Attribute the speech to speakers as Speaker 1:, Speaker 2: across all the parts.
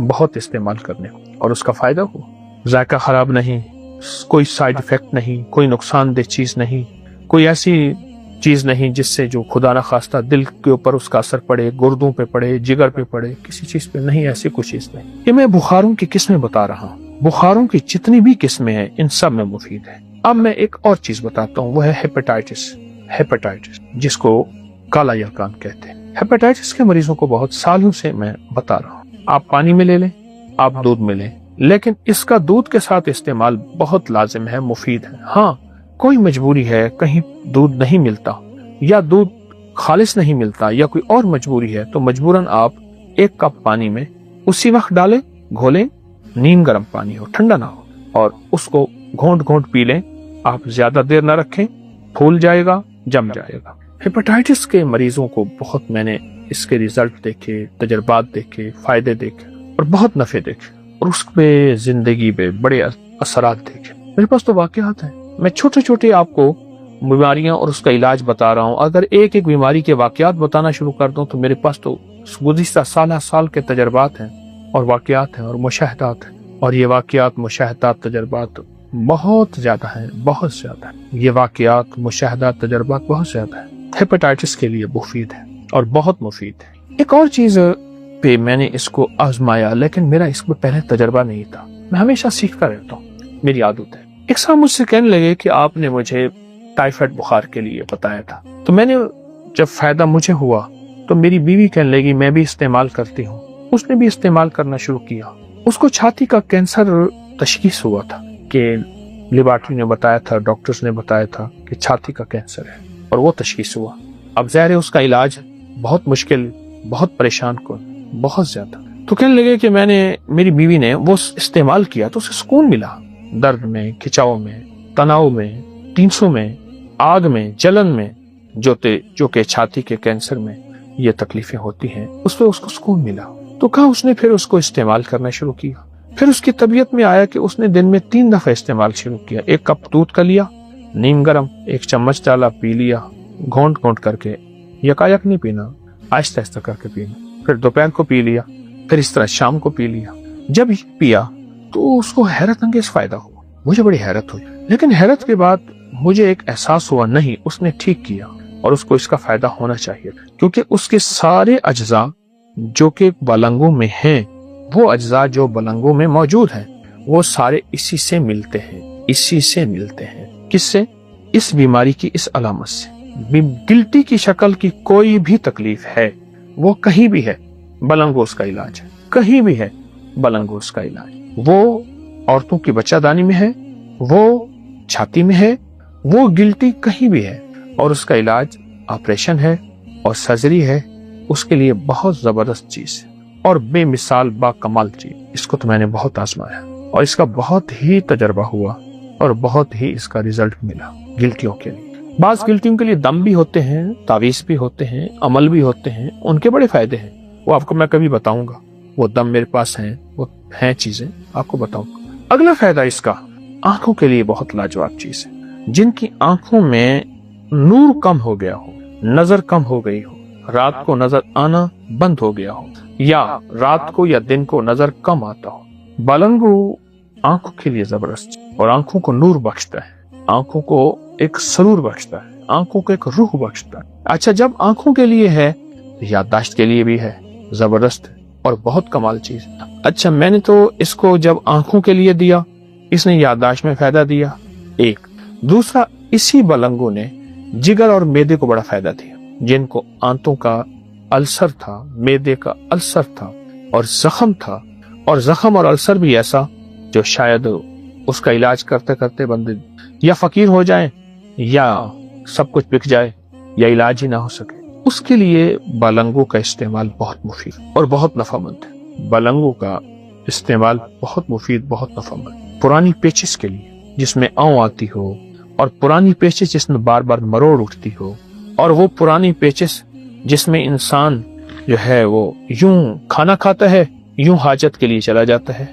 Speaker 1: بہت استعمال کرنے کو، اور اس کا فائدہ ہو، ذائقہ خراب نہیں، کوئی سائیڈ افیکٹ نہیں، کوئی نقصان دہ چیز نہیں، کوئی ایسی چیز نہیں جس سے جو خدا نہ خواستہ دل کے اوپر اس کا اثر پڑے، گردوں پہ پڑے، جگر پہ پڑے، کسی چیز پہ نہیں، ایسی کوئی چیز نہیں۔ یہ میں بخاروں کی قسمیں بتا رہا ہوں، بخاروں کی جتنی بھی قسمیں ہیں ان سب میں مفید ہے۔ اب میں ایک اور چیز بتاتا ہوں، وہ ہے ہیپاٹائٹس، جس کو کالا یلکان کہتے ہیں۔ ہیپاٹائٹس کے مریضوں کو بہت سالوں سے میں بتا رہا ہوں، آپ پانی میں لے لیں، آپ دودھ میں لیں، لیکن اس کا دودھ کے ساتھ استعمال بہت لازم ہے، مفید ہے۔ ہاں کوئی مجبوری ہے، کہیں دودھ نہیں ملتا یا دودھ خالص نہیں ملتا یا کوئی اور مجبوری ہے، تو مجبوراً آپ 1 کپ پانی میں اسی وقت ڈالیں، گھولیں، نیم گرم پانی ہو، ٹھنڈا نہ ہو، اور اس کو گھونٹ گھونٹ پی لیں۔ آپ زیادہ دیر نہ رکھیں، پھول جائے گا، جم جائے گا۔ ہیپاٹائٹس کے مریضوں کو بہت میں نے اس کے ریزلٹ دیکھے، تجربات دیکھے، فائدے دیکھے اور بہت نفع دیکھے، اور اس پہ زندگی پہ بڑے اثرات دیکھے۔ میرے پاس تو واقعات ہیں، میں چھوٹے چھوٹے آپ کو بیماریاں اور اس کا علاج بتا رہا ہوں۔ اگر ایک ایک بیماری کے واقعات بتانا شروع کر دوں تو میرے پاس تو گزشتہ سال کے تجربات ہیں اور واقعات ہیں اور مشاہدات ہیں، اور یہ واقعات، مشاہدات، تجربات بہت زیادہ ہیں، بہت زیادہ ہیں۔ یہ واقعات، مشاہدات، تجربات بہت زیادہ ہیں، ہیپاٹائٹس کے لیے مفید ہے اور بہت مفید ہے۔ ایک اور چیز پہ میں نے اس کو آزمایا، لیکن میرا اس میں پہلے تجربہ نہیں تھا۔ میں ہمیشہ سیکھتا رہتا ہوں، میری عادت ہے۔ ایک صاحب مجھ سے کہنے لگے کہ آپ نے مجھے ٹائیفائڈ بخار کے لیے بتایا تھا، تو میں نے جب فائدہ مجھے ہوا تو میری بیوی کہنے لگی میں بھی استعمال کرتی ہوں۔ اس نے بھی استعمال کرنا شروع کیا۔ اس کو چھاتی کا کینسر تشخیص ہوا تھا، کہ لیبارٹری نے بتایا تھا، ڈاکٹرز نے بتایا تھا کہ چھاتی کا کینسر ہے، اور وہ تشخیص ہوا۔ اب ظاہر ہے اس کا علاج بہت مشکل، بہت پریشان کن، بہت زیادہ۔ تو کہنے لگے کہ میری بیوی نے وہ استعمال کیا تو اسے سکون ملا، درد میں، کھچاؤ میں، تناؤ میں، ٹینسوں میں، آگ میں، جلن میں، جو کہ چھاتی کے کینسر میں یہ تکلیفیں ہوتی ہیں، اس پہ اس کو سکون ملا۔ تو کہا اس نے پھر اس کو استعمال کرنا شروع کیا۔ پھر اس کی طبیعت میں آیا کہ اس نے دن میں 3 دفعہ استعمال شروع کیا۔ 1 کپ دودھ کا لیا، نیم گرم، 1 چمچ ڈالا، پی لیا، گھونٹ گھونٹ کر کے، یکایک نہیں پینا، آہستہ آہستہ کر کے پینا۔ پھر دوپہر کو پی لیا، پھر اس طرح شام کو پی لیا۔ جب پیا تو اس کو حیرت انگیز فائدہ ہوا، مجھے بڑی حیرت ہوئی۔ لیکن حیرت کے بعد مجھے ایک احساس ہوا، نہیں، اس نے ٹھیک کیا اور اس کو اس کا فائدہ ہونا چاہیے، کیونکہ اس کے سارے اجزاء جو کہ بلنگوں میں ہیں، وہ اجزاء جو بلنگوں میں موجود ہیں، وہ سارے اسی سے ملتے ہیں۔ کس سے؟ اس بیماری کی اس علامت سے۔ گلٹی کی شکل کی کوئی بھی تکلیف ہے، وہ کہیں بھی ہے، بلنگوز کا علاج ہے، کہیں بھی ہے بلنگوز کا علاج۔ وہ عورتوں کی بچہ دانی میں ہے، وہ چھاتی میں ہے، وہ گلٹی کہیں بھی ہے، اور اس کا علاج آپریشن ہے اور سرجری ہے۔ اس کے لیے بہت زبردست چیز ہے اور بے مثال با کمال چیز۔ اس کو تو میں نے بہت آزمایا اور اس کا بہت ہی تجربہ ہوا اور بہت ہی اس کا ریزلٹ ملا گلٹیوں کے لیے۔ بعض گلٹیوں کے لیے دم بھی ہوتے ہیں، تعویذ بھی ہوتے ہیں، عمل بھی ہوتے ہیں، ان کے بڑے فائدے ہیں، وہ آپ کو میں کبھی بتاؤں گا۔ وہ دم میرے پاس ہیں، وہ ہیں چیزیں، آپ کو بتاؤں گا۔ اگلا فائدہ اس کا آنکھوں کے لیے بہت لاجواب چیز ہے۔ جن کی آنکھوں میں نور کم ہو گیا ہو، نظر کم ہو گئی ہو، رات کو نظر آنا بند ہو گیا ہو، یا رات کو یا دن کو نظر کم آتا ہو، بلنگو آنکھوں کے لیے زبردست اور آنکھوں کو نور بخشتا ہے، آنکھوں کو ایک سرور بخشتا ہے، آنکھوں کو ایک روح بخشتا ہے۔ اچھا، جب آنکھوں کے لیے ہے، یادداشت کے لیے بھی ہے، زبردست اور بہت کمال چیز۔ اچھا، میں نے تو اس کو جب آنکھوں کے لیے دیا، اس نے یادداشت میں فائدہ دیا، ایک۔ دوسرا، اسی بلنگوں نے جگر اور معدے کو بڑا فائدہ دیا۔ جن کو آنتوں کا السر تھا، معدے کا السر تھا اور زخم تھا، اور زخم اور السر بھی ایسا جو شاید اس کا علاج کرتے کرتے بندے یا فقیر ہو جائیں یا سب کچھ بک جائے یا علاج ہی نہ ہو سکے، اس کے لیے بلنگوں کا استعمال بہت مفید اور بہت نفع مند ہے۔ بلنگوں کا استعمال بہت مفید، بہت نفع مند۔ پرانی پیچس کے لیے جس میں آؤں آتی ہو، اور پرانی پیچس جس میں بار بار مروڑ اٹھتی ہو، اور وہ پرانی پیچس جس میں انسان جو ہے وہ یوں کھانا کھاتا ہے، یوں حاجت کے لیے چلا جاتا ہے،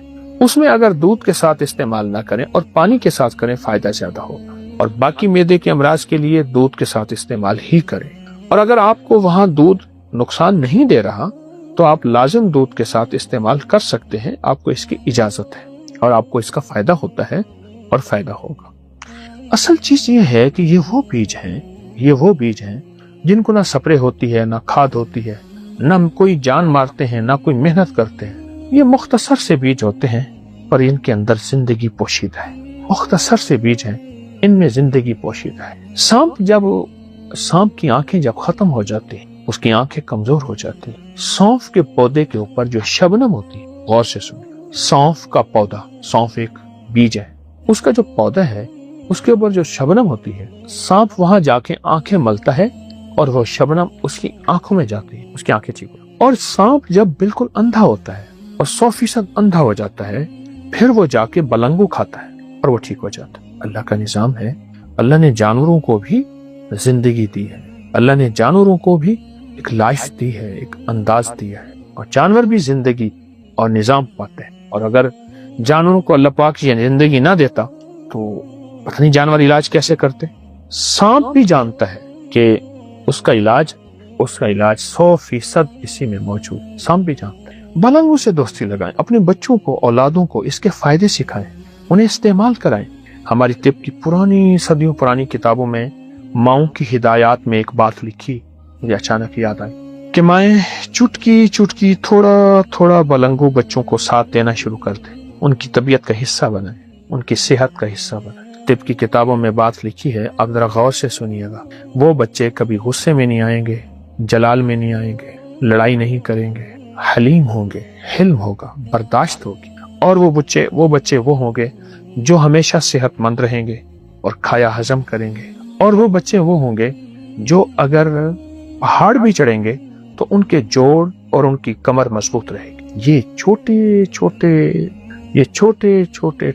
Speaker 1: اس میں اگر دودھ کے ساتھ استعمال نہ کریں اور پانی کے ساتھ کریں، فائدہ زیادہ ہوگا۔ اور باقی معدے کے امراض کے لیے دودھ کے ساتھ استعمال ہی کریں۔ اور اگر آپ کو وہاں دودھ نقصان نہیں دے رہا تو آپ لازم دودھ کے ساتھ استعمال کر سکتے ہیں، آپ کو اس کی اجازت ہے اور آپ کو اس کا فائدہ ہوتا ہے اور فائدہ ہوگا۔ اصل چیز یہ ہے کہ یہ وہ بیج ہیں جن کو نہ سپرے ہوتی ہے، نہ کھاد ہوتی ہے، نہ کوئی جان مارتے ہیں، نہ کوئی محنت کرتے ہیں۔ یہ مختصر سے بیج ہوتے ہیں پر ان کے اندر زندگی پوشیدہ ہے، مختصر سے بیج ہیں، ان میں زندگی پوشیدہ ہے۔ سانپ کی آنکھیں جب ختم ہو جاتی ہیں، اس کی آنکھیں کمزور ہو جاتی ہیں، سونف کے پودے کے اوپر جو شبنم ہوتی ہے، غور سے سنیں، سونف کا پودا، سونف ایک بیج ہے، اس کا جو پودا ہے اس کے اوپر جو شبنم ہوتی ہے، سانپ وہاں جا کے آنکھیں ملتا ہے اور وہ شبنم اس کی آنکھوں میں جاتی ہے، اس کی آنکھیں ٹھیک ہوتی ہیں۔ اور سانپ جب بالکل اندھا ہوتا ہے اور 100% اندھا ہو جاتا ہے، پھر وہ جا کے بلنگو کھاتا ہے اور وہ ٹھیک ہو جاتا ہے۔ اللہ کا نظام ہے، اللہ نے جانوروں کو بھی زندگی دی ہے، اللہ نے جانوروں کو بھی ایک لائف دی ہے، ایک انداز دیا ہے، اور جانور بھی زندگی اور نظام پاتے ہیں۔ اور اگر جانوروں کو اللہ پاک یہ زندگی نہ دیتا تو پتہ نہیں جانور علاج کیسے کرتے۔ سانپ بھی جانتا ہے کہ اس کا علاج 100% اسی میں موجود، سانپ بھی جانتا ہے۔ بلنگوں سے دوستی لگائیں، اپنے بچوں کو، اولادوں کو اس کے فائدے سکھائیں، انہیں استعمال کرائیں۔ ہماری طب کی صدیوں پرانی کتابوں میں ماؤں کی ہدایات میں ایک بات لکھی، مجھے اچانک یاد آئی کہ مائیں چٹکی تھوڑا تھوڑا بلنگو بچوں کو ساتھ دینا شروع کر دیں، ان کی طبیعت کا حصہ بنائیں، ان کی صحت کا حصہ بنائیں۔ طب کی کتابوں میں بات لکھی ہے، اب ذرا غور سے سنیے گا، وہ بچے کبھی غصے میں نہیں آئیں گے، جلال میں نہیں آئیں گے، لڑائی نہیں کریں گے، حلیم ہوں گے، حلم ہوگا، برداشت ہوگی، اور وہ بچے ہوں گے جو ہمیشہ صحت مند رہیں گے اور کھایا ہضم کریں گے، اور وہ بچے ہوں گے جو اگر پہاڑ بھی چڑھیں گے تو ان کے جوڑ اور ان کی کمر مضبوط رہے گی۔ یہ چھوٹے چھوٹے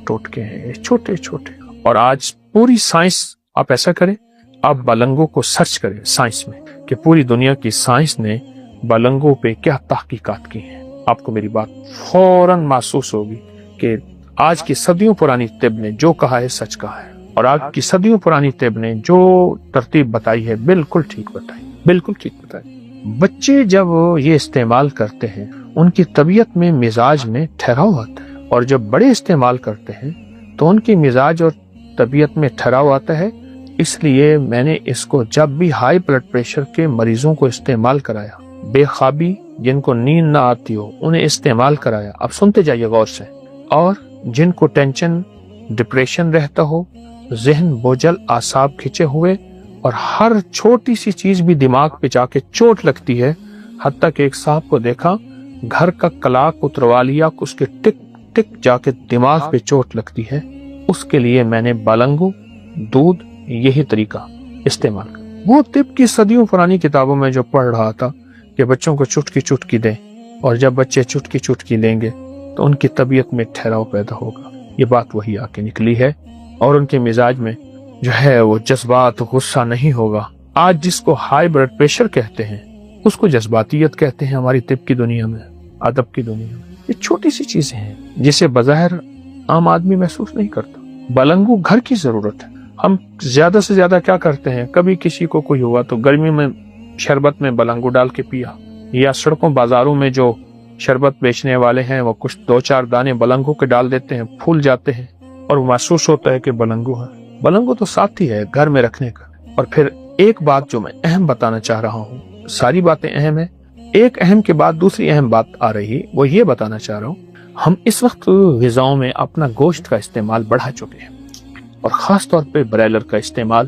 Speaker 1: ٹوٹکے ہیں، چھوٹے چھوٹے۔ اور آج پوری سائنس، آپ ایسا کریں، آپ بلنگوں کو سرچ کریں سائنس میں کہ پوری دنیا کی سائنس نے بلنگوں پہ کیا تحقیقات کی ہیں، آپ کو میری بات فوراً محسوس ہوگی کہ آج کی صدیوں پرانی طب نے جو کہا ہے سچ کہا ہے، اور آج کی صدیوں پرانی طب نے جو ترتیب بتائی ہے بالکل ٹھیک بتائی۔ بچے جب یہ استعمال کرتے ہیں ان کی طبیعت میں، مزاج میں ٹھہراؤ آتا ہے، اور جب بڑے استعمال کرتے ہیں تو ان کی مزاج اور طبیعت میں ٹھہراؤ آتا ہے۔ اس لیے میں نے اس کو جب بھی ہائی بلڈ پریشر کے مریضوں کو استعمال کرایا، بے خوابی، جن کو نیند نہ آتی ہو انہیں استعمال کرایا، اب سنتے جائیے غور سے، اور جن کو ٹینشن، ڈپریشن رہتا ہو، ذہن بوجھل، اعصاب کھچے ہوئے، اور ہر چھوٹی سی چیز بھی دماغ پہ جا کے چوٹ لگتی ہے، حتیٰ کہ ایک صاحب کو دیکھا گھر کا کلاک اتروا لیا، اس کے ٹک ٹک جا کے دماغ پہ چوٹ لگتی ہے، اس کے لیے میں نے بلنگو، دودھ، یہی طریقہ استعمال کیا۔ وہ طب کی صدیوں پرانی کتابوں میں جو پڑھ رہا تھا کہ بچوں کو چٹکی دیں، اور جب بچے چٹکی لیں گے تو ان کی طبیعت میں ٹھہراؤ پیدا ہوگا، یہ بات وہی آ کے نکلی ہے، اور ان کے مزاج میں جو ہے وہ جذبات، غصہ نہیں ہوگا۔ آج جس کو ہائی بلڈ پریشر کہتے ہیں اس کو جذباتیت کہتے ہیں ہماری طب کی دنیا میں، ادب کی دنیا میں۔ یہ چھوٹی سی چیزیں ہیں جسے بظاہر عام آدمی محسوس نہیں کرتا۔ بلنگو گھر کی ضرورت ہے۔ ہم زیادہ سے زیادہ کیا کرتے ہیں، کبھی کسی کو کوئی ہوا تو گرمی میں شربت میں بلنگو ڈال کے پیا، یا سڑکوں بازاروں میں جو شربت بیچنے والے ہیں وہ کچھ 2-4 دانے بلنگو کے ڈال دیتے ہیں، پھول جاتے ہیں اور محسوس ہوتا ہے کہ بلنگو ہے۔ بلنگو تو ساتھی ہے گھر میں رکھنے کا۔ اور پھر ایک بات جو میں اہم بتانا چاہ رہا ہوں، ساری باتیں اہم ہیں، ایک اہم کے بعد دوسری اہم بات آ رہی، وہ یہ بتانا چاہ رہا ہوں، ہم اس وقت غذاؤں میں اپنا گوشت کا استعمال بڑھا چکے ہیں، اور خاص طور پہ برائلر کا استعمال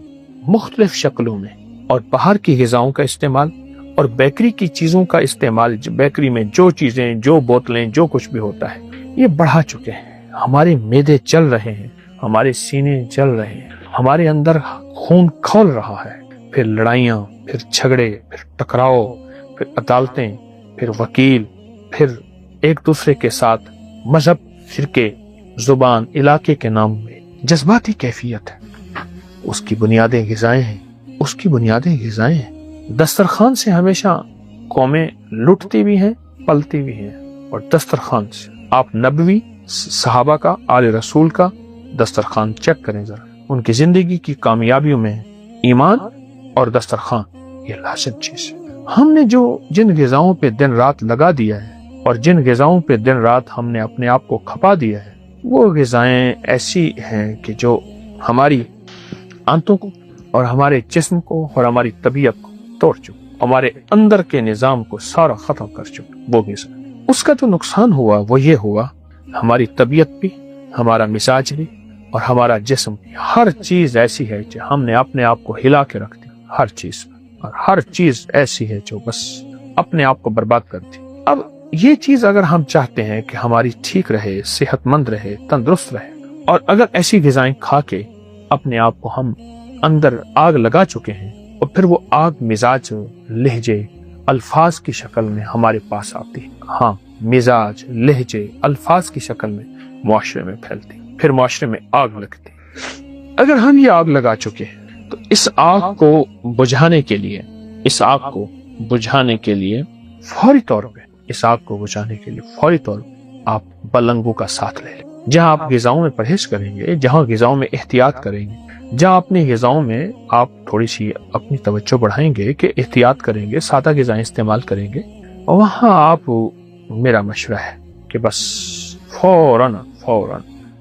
Speaker 1: مختلف شکلوں میں، اور باہر کی غذاؤں کا استعمال، اور بیکری کی چیزوں کا استعمال، بیکری میں جو چیزیں، جو بوتلیں، جو کچھ بھی ہوتا ہے، یہ بڑھا چکے ہیں۔ ہمارے معدے چل رہے ہیں، ہمارے سینے چل رہے ہیں، ہمارے اندر خون کھول رہا ہے، پھر لڑائیاں، پھر جھگڑے، پھر ٹکراؤ، پھر عدالتیں، پھر وکیل، پھر ایک دوسرے کے ساتھ مذہب، فرقے، زبان، علاقے کے نام میں جذباتی کیفیت ہے۔ اس کی بنیادیں غذائیں ہیں، دسترخوان سے ہمیشہ قومیں لٹتی بھی ہیں، پلتی بھی ہیں، اور دسترخوان سے آپ نبوی صحابہ کا، آل رسول کا دسترخوان چیک کریں ذرا، ان کی زندگی کی کامیابیوں میں ایمان اور دسترخوان یہ لازم چیز ہے۔ ہم نے جن غذاؤں پہ دن رات لگا دیا ہے اور جن غذاؤں پہ دن رات ہم نے اپنے آپ کو کھپا دیا ہے، وہ غذائیں ایسی ہیں کہ جو ہماری آنتوں کو اور ہمارے جسم کو اور ہماری طبیعت کو توڑ چکے، ہمارے اندر کے نظام کو سارا ختم کر چکے۔ وہ غذا، اس کا جو نقصان ہوا وہ یہ ہوا، ہماری طبیعت بھی، ہمارا مزاج بھی اور ہمارا جسم بھی، ہر چیز ایسی ہے کہ ہم نے اپنے آپ کو ہلا کے رکھ دی، ہر چیز، اور ہر چیز ایسی ہے جو بس اپنے آپ کو برباد کر دی۔ اب یہ چیز اگر ہم چاہتے ہیں کہ ہماری ٹھیک رہے، صحت مند رہے، تندرست رہے، اور اگر ایسی غذائیں کھا کے اپنے آپ کو ہم اندر آگ لگا چکے ہیں اور پھر وہ آگ مزاج، لہجے، الفاظ کی شکل میں ہمارے پاس آتی ہے، ہاں مزاج، لہجے، الفاظ کی شکل میں معاشرے میں پھیلتی، پھر معاشرے میں آگ لگتی۔ اگر ہم یہ آگ لگا چکے ہیں تو اس آگ کو بجھانے کے لیے فوری طور پہ آپ بلنگوں کا ساتھ لے لیں۔ جہاں آپ غذاؤں میں پرہیز کریں گے، جہاں غذاؤں میں احتیاط کریں گے، جہاں اپنی غذاؤں میں آپ تھوڑی سی اپنی توجہ بڑھائیں گے کہ احتیاط کریں گے، سادہ غذائیں استعمال کریں گے، وہاں آپ، میرا مشورہ ہے کہ بس فوراً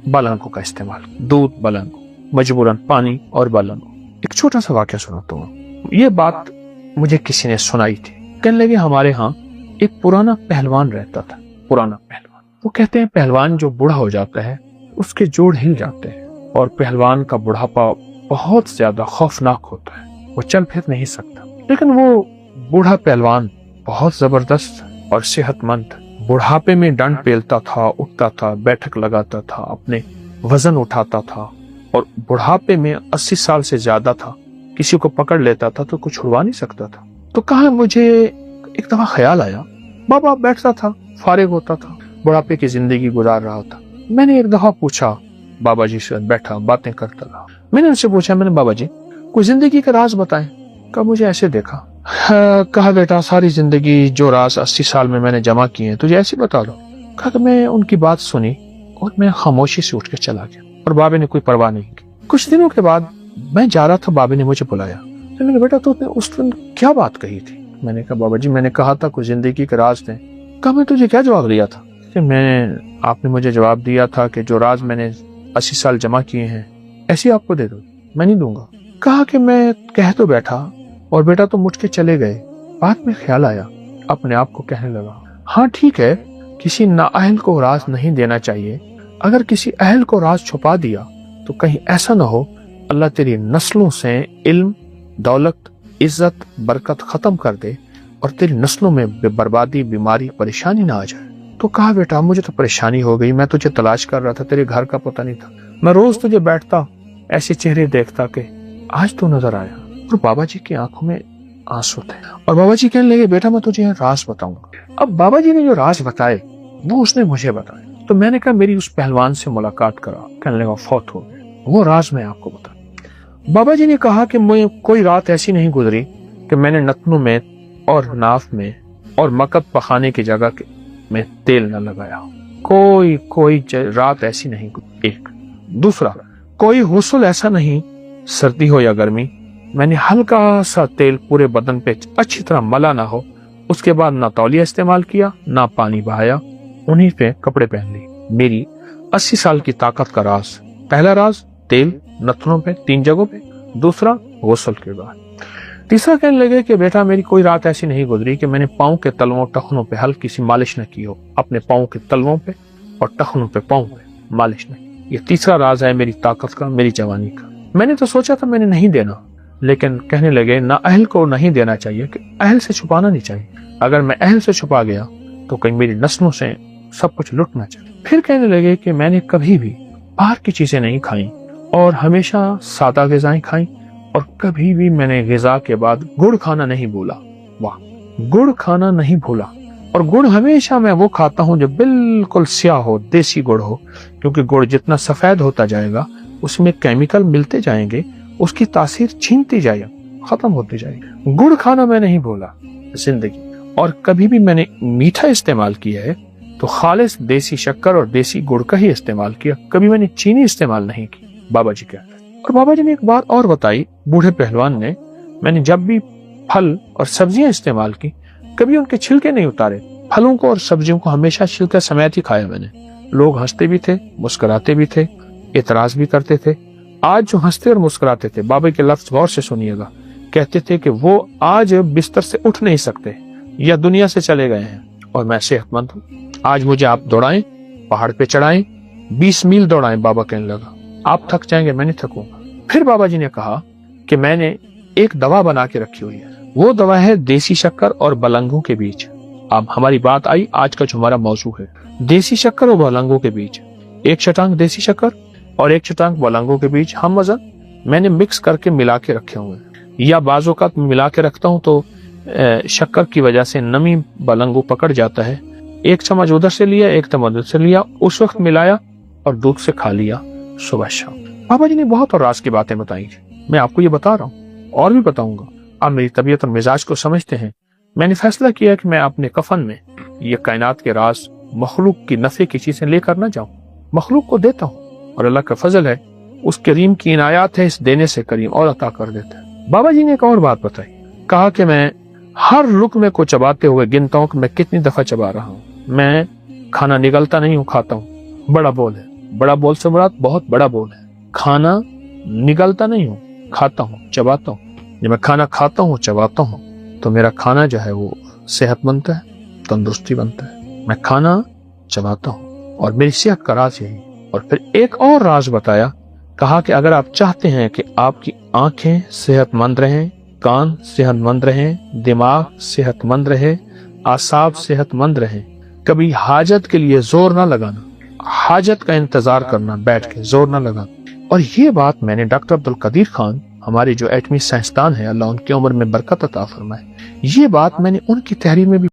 Speaker 1: بلنگوں کا استعمال، دودھ بلنگوں، مجبوراً پانی اور بلنگوں۔ ایک چھوٹا سا واقعہ سناتا ہوں۔ یہ بات مجھے کسی نے سنائی تھی، کہنے لگے ہمارے ہاں ایک پرانا پہلوان رہتا تھا، وہ کہتے ہیں پہلوان جو بوڑھا ہو جاتا ہے اس کے جوڑ ہل جاتے ہیں، اور پہلوان کا بڑھاپا بہت زیادہ خوفناک ہوتا ہے، وہ چل پھر نہیں سکتا، لیکن وہ بوڑھا پہلوان بہت زبردست اور صحت مند، بڑھاپے میں ڈنڈ پیلتا تھا، اٹھتا تھا، بیٹھک لگاتا تھا، اپنے وزن اٹھاتا تھا، اور بڑھاپے میں 80 سال سے زیادہ تھا، کسی کو پکڑ لیتا تھا تو کچھ چھڑوا نہیں سکتا تھا۔ تو کہا مجھے ایک دفعہ خیال آیا، بابا بیٹھتا تھا، فارغ ہوتا تھا، بڑھاپے کی زندگی گزار رہا تھا۔ میں نے ایک دفعہ پوچھا بابا جی سے، بیٹھا باتیں کرتا رہا، میں نے ان سے پوچھا، میں نے بابا جی کوئی زندگی کا راز بتائیں۔ کہا مجھے ایسے دیکھا، کہا بیٹا ساری زندگی جو راز 80 سال میں نے جمع کیے ہیں تجھے ایسے بتا دو۔ کہا کہ میں ان کی بات سنی اور میں خاموشی سے اٹھ کے چلا گیا، اور بابا نے کوئی پرواہ نہیں کی۔ کچھ دنوں کے بعد میں جا رہا تھا، بابا نے مجھے بلایا، میں نے کہا بیٹا تو نے اس دن کیا بات کہی تھی؟ میں نے کہا بابا جی میں نے کہا تھا کوئی زندگی کا راز دیں۔ کہا میں تجھے کیا جواب دیا تھا؟ کہ آپ نے مجھے جواب دیا تھا کہ جو راز میں نے 80 سال جمع کیے ہیں ایسے آپ کو دے دو، میں نہیں دوں گا۔ کہا کہ میں کہہ تو بیٹھا اور بیٹا تم اٹھ کے چلے گئے، بعد میں خیال آیا، اپنے آپ کو کہنے لگا ہاں ٹھیک ہے، کسی نااہل کو راز نہیں دینا چاہیے، اگر کسی اہل کو راز چھپا دیا تو کہیں ایسا نہ ہو اللہ تیری نسلوں سے علم، دولت، عزت، برکت ختم کر دے اور تیری نسلوں میں بربادی، بیماری، پریشانی نہ آ جائے۔ تو کہا بیٹا مجھے تو پریشانی ہو گئی، میں تجھے تلاش کر رہا تھا، تیرے گھر کا پتہ نہیں تھا، میں روز تجھے بیٹھتا ایسے چہرے دیکھتا کہ آج تو نظر آیا۔ اور بابا جی کی آنکھوں میں آنسو تھے، اور بابا جی کہنے لگے بیٹا میں تجھے راز بتاؤں گا۔ اب بابا جی نے جو راز بتائے وہ اس نے مجھے بتائے، تو میں نے کہا میری اس پہلوان سے ملاقات کرا، کہنے لگا فوت ہو گئے، وہ راز میں آپ کو بتا۔ بابا جی نے کہا کہ مجھے کوئی رات ایسی نہیں گزری کہ میں نے نتنوں میں اور ناف میں اور مکت پخانے کی جگہ میں تیل نہ لگایا، کوئی رات ایسی نہیں گزری۔ ایک دوسرا، کوئی غسل ایسا نہیں، سردی ہو یا گرمی، میں نے ہلکا سا تیل پورے بدن پہ اچھی طرح ملا نہ ہو، اس کے بعد نہ تولیہ استعمال کیا، نہ پانی بہایا، انہی پہ کپڑے پہن لی۔ میری 80 سال کی طاقت کا راز، پہلا راز تیل نتنوں پہ 3 جگہوں پہ، دوسرا غسل کے بعد، تیسرا کہنے لگے کہ بیٹا میری کوئی رات ایسی نہیں گزری کہ میں نے پاؤں کے تلووں ٹخنوں پہ ہلکی سی مالش نہ کی ہو، اپنے پاؤں کے تلووں پہ اور ٹخنوں پہ پاؤں پہ مالش نہ کی۔ یہ تیسرا راز ہے میری طاقت کا، میری جوانی کا۔ میں نے تو سوچا تھا میں نے نہیں دینا، لیکن کہنے لگے نہ اہل کو نہیں دینا چاہیے، کہ اہل سے چھپانا نہیں چاہیے، اگر میں اہل سے چھپا گیا تو کہیں میری نسلوں سے سب کچھ لٹنا چاہیے۔ پھر کہنے لگے کہ میں نے کبھی بھی باہر کی چیزیں نہیں کھائیں اور ہمیشہ سادہ غذائیں کھائیں، اور کبھی بھی میں نے غذا کے بعد گڑ کھانا نہیں بھولا۔ واہ، گڑ کھانا نہیں بھولا، اور گڑ ہمیشہ میں وہ کھاتا ہوں جو بالکل سیاہ ہو، دیسی گڑ ہو، کیونکہ گڑ جتنا سفید ہوتا جائے گا اس میں کیمیکل ملتے جائیں گے، اس کی تاثیر چھینتی جائے گی، ختم ہوتی جائے گی۔ گڑ کھانا میں نہیں بھولا زندگی، اور کبھی بھی میں نے میٹھا استعمال کیا ہے تو خالص دیسی شکر اور دیسی گڑ کا ہی استعمال کیا، کبھی میں نے چینی استعمال نہیں کی، بابا جی کہتے ہیں۔ اور بابا جی نے ایک بات اور بتائی، بوڑھے پہلوان نے، میں نے جب بھی پھل اور سبزیاں استعمال کی، کبھی ان کے چھلکے نہیں اتارے۔ پھلوں کو اور سبزیوں کو ہمیشہ چھلکا سمیت ہی کھایا میں نے۔ لوگ ہنستے بھی تھے، مسکراتے بھی تھے، اعتراض بھی کرتے تھے۔ آج جو ہنستے اور مسکراتے تھے، بابا کے لفظ غور سے سنیے گا، کہتے تھے کہ وہ آج بستر سے اٹھ نہیں سکتے یا دنیا سے چلے گئے ہیں اور میں صحت مند ہوں۔ آج مجھے آپ دوڑائیں، پہاڑ پہ چڑھائیں، 20 میل دوڑائیں، بابا کہنے لگا، آپ تھک جائیں گے، میں نہیں تھکوں گا۔ پھر بابا جی نے کہا کہ میں نے ایک دوا بنا کے رکھی ہوئی ہے، وہ دوا ہے دیسی شکر اور بلنگوں کے بیج۔ اب ہماری بات آئی آج کا جو ہمارا موضوع ہے، دیسی شکر اور بلنگوں کے بیج۔ ایک چٹانگ دیسی شکر اور ایک چٹانگ بلنگوں کے بیج ہم وزن میں نے مکس کر کے ملا کے رکھے ہوئے ہیں، یا بعض اوقات ملا کے رکھتا ہوں تو شکر کی وجہ سے نمی بلنگو پکڑ جاتا ہے۔ ایک چمچ ادھر سے لیا، ایک چمچ ادھر سے لیا، اس وقت ملایا اور دودھ سے کھا لیا صبح شام۔ بابا جی نے بہت اور راز کی باتیں بتائی، میں آپ کو یہ بتا رہا ہوں اور بھی بتاؤں گا۔ آپ میری طبیعت اور مزاج کو سمجھتے ہیں، میں نے فیصلہ کیا کہ میں اپنے کفن میں یہ کائنات کے راز، مخلوق کی نفع کی چیزیں لے کر نہ جاؤں، مخلوق کو دیتا ہوں، اور اللہ کا فضل ہے، اس کریم کی عنایات ہے، اس دینے سے کریم اور عطا کر دیتا ہے۔ بابا جی نے ایک اور بات بتائی، کہا کہ میں ہر لقمے کو چباتے ہوئے گنتا ہوں کہ میں کتنی دفعہ چبا رہا ہوں۔ میں کھانا نگلتا نہیں ہوں، کھاتا ہوں۔ بڑا بول ہے، بڑا بول سے مراد بہت بڑا بول ہے۔ کھانا نگلتا نہیں ہوں، کھاتا ہوں، چباتا ہوں۔ جب میں کھانا کھاتا ہوں، چباتا ہوں، تو میرا کھانا جو ہے وہ صحت بنتا ہے، تندرستی بنتا ہے۔ میں کھانا چباتا ہوں اور میری صحت کا راز یہی۔ اور پھر ایک اور راز بتایا، کہا کہ اگر آپ چاہتے ہیں کہ آپ کی آنکھیں صحت مند رہیں، کان صحت مند رہیں، دماغ صحت مند رہے، اعصاب صحت مند رہیں، کبھی حاجت کے لیے زور نہ لگانا، حاجت کا انتظار کرنا، بیٹھ کے زور نہ لگانا۔ اور یہ بات میں نے ڈاکٹر عبدالقدیر خان، ہمارے جو ایٹمی سائنسدان ہیں، اللہ ان کی عمر میں برکت عطا فرمائے، یہ بات میں نے ان کی تحریر میں بھی